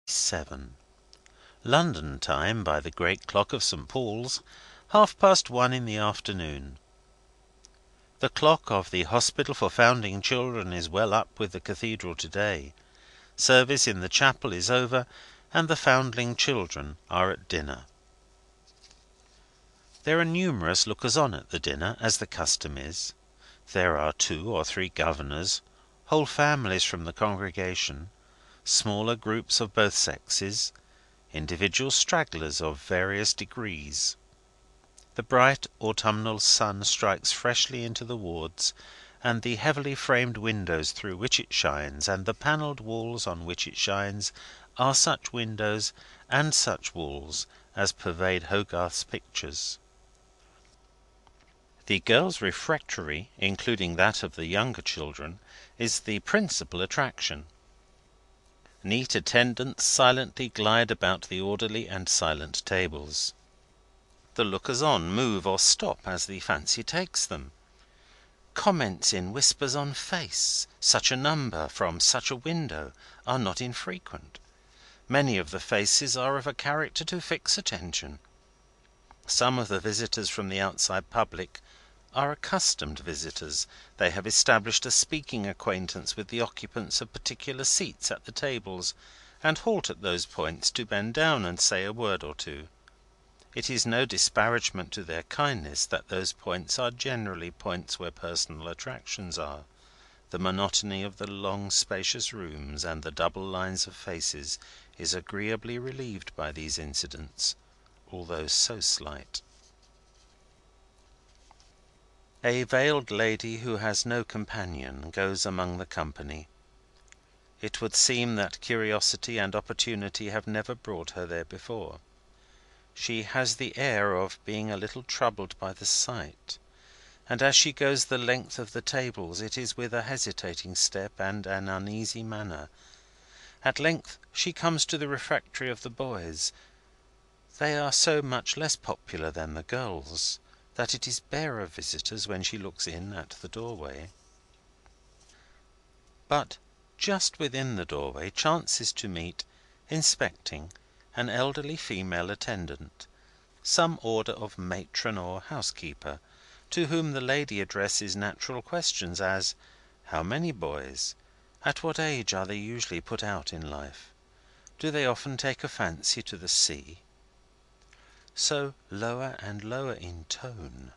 7. London time, by the great clock of St. Paul's, 1:30 in the afternoon. The clock of the Hospital for Foundling Children is well up with the Cathedral to day. Service in the chapel is over, and the Foundling children are at dinner. There are numerous lookers on at the dinner, as the custom is. There are 2 or 3 governors, whole families from the congregation, smaller groups of both sexes, individual stragglers of various degrees. The bright autumnal sun strikes freshly into the wards, and the heavily framed windows through which it shines, and the panelled walls on which it shines, are such windows and such walls as pervade Hogarth's pictures. The girls' refectory, including that of the younger children, is the principal attraction. Neat attendants silently glide about the orderly and silent tables. The lookers-on move or stop as the fancy takes them. Comments in whispers on face, such a number, from such a window, are not infrequent. Many of the faces are of a character to fix attention. Some of the visitors from the outside public are accustomed visitors. They have established a speaking acquaintance with the occupants of particular seats at the tables, and halt at those points to bend down and say a word or two. It is no disparagement to their kindness that those points are generally points where personal attractions are. The monotony of the long spacious rooms, and the double lines of faces, is agreeably relieved by these incidents, although so slight. A veiled lady who has no companion goes among the company. It would seem that curiosity and opportunity have never brought her there before. She has the air of being a little troubled by the sight, and as she goes the length of the tables, it is with a hesitating step and an uneasy manner. At length she comes to the refectory of the boys. They are so much less popular than the girls, that it is bare of visitors when she looks in at the doorway. But just within the doorway chances to meet, inspecting, an elderly female attendant, some order of matron or housekeeper, to whom the lady addresses natural questions, as, how many boys? At what age are they usually put out in life? Do they often take a fancy to the sea? So lower and lower in tone,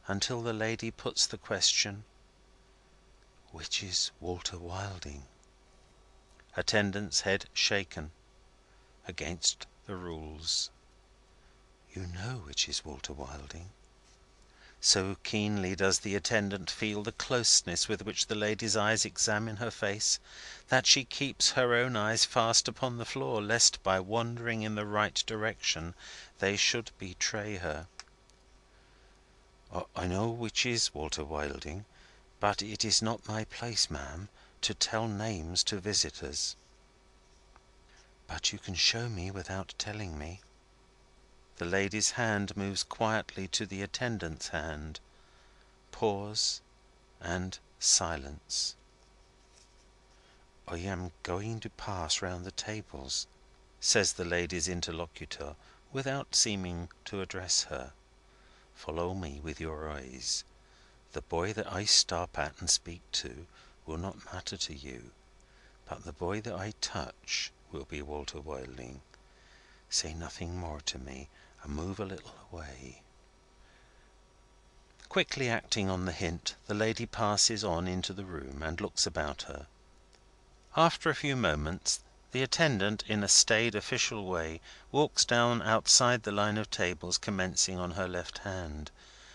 until the lady puts the question, which is Walter Wilding? Attendant's head shaken. Against the rules. You know which is Walter Wilding. So keenly does the attendant feel the closeness with which the lady's eyes examine her face, that she keeps her own eyes fast upon the floor, lest by wandering in the right direction they should betray her. I know which is Walter Wilding, but it is not my place, ma'am, to tell names to visitors. But you can show me without telling me. The lady's hand moves quietly to the attendant's hand. Pause, and silence. I am going to pass round the tables, says the lady's interlocutor, without seeming to address her. Follow me with your eyes. The boy that I stop at and speak to will not matter to you, but the boy that I touch will be Walter Wilding. Say nothing more to me, and move a little away." Quickly acting on the hint, the lady passes on into the room, and looks about her. After a few moments, the attendant, in a staid official way, walks down outside the line of tables commencing on her left hand.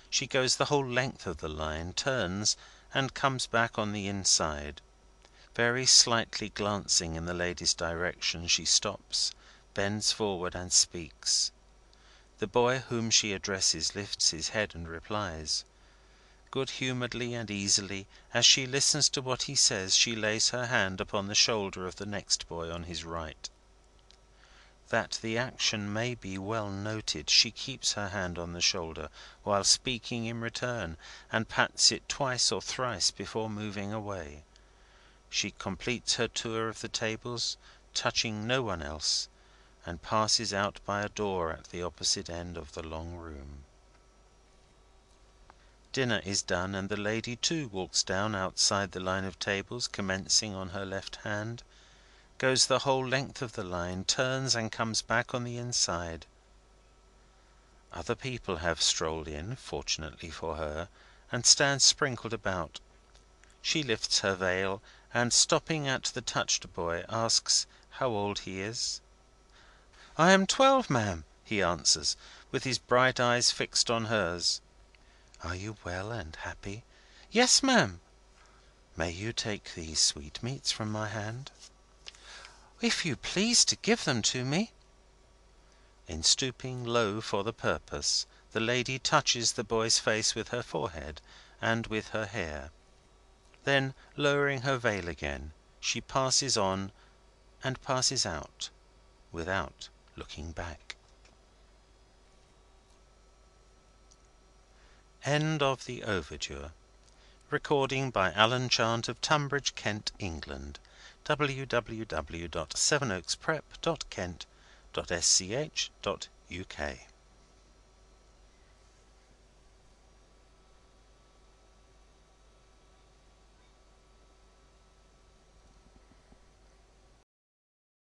She goes the whole length of the line, turns, and comes back on the inside. Very slightly glancing in the lady's direction, she stops, bends forward, and speaks. The boy whom she addresses lifts his head and replies. Good-humouredly and easily, as she listens to what he says, she lays her hand upon the shoulder of the next boy on his right. That the action may be well noted, she keeps her hand on the shoulder while speaking in return, and pats it twice or thrice before moving away. She completes her tour of the tables, touching no one else, and passes out by a door at the opposite end of the long room. Dinner is done, and the lady too walks down outside the line of tables commencing on her left hand, goes the whole length of the line, turns, and comes back on the inside. Other people have strolled in, fortunately for her, and stand sprinkled about. She lifts her veil, and stopping at the touched boy, asks how old he is. "I am 12, ma'am," he answers, with his bright eyes fixed on hers. "Are you well and happy?" "Yes, ma'am." "May you take these sweetmeats from my hand?" "If you please to give them to me." In stooping low for the purpose, the lady touches the boy's face with her forehead, and with her hair. Then, lowering her veil again, she passes on, and passes out, without looking back. End of the Overture. Recording by Alan Chant of Tunbridge, Kent, England. www.sevenoaksprep.kent.sch.uk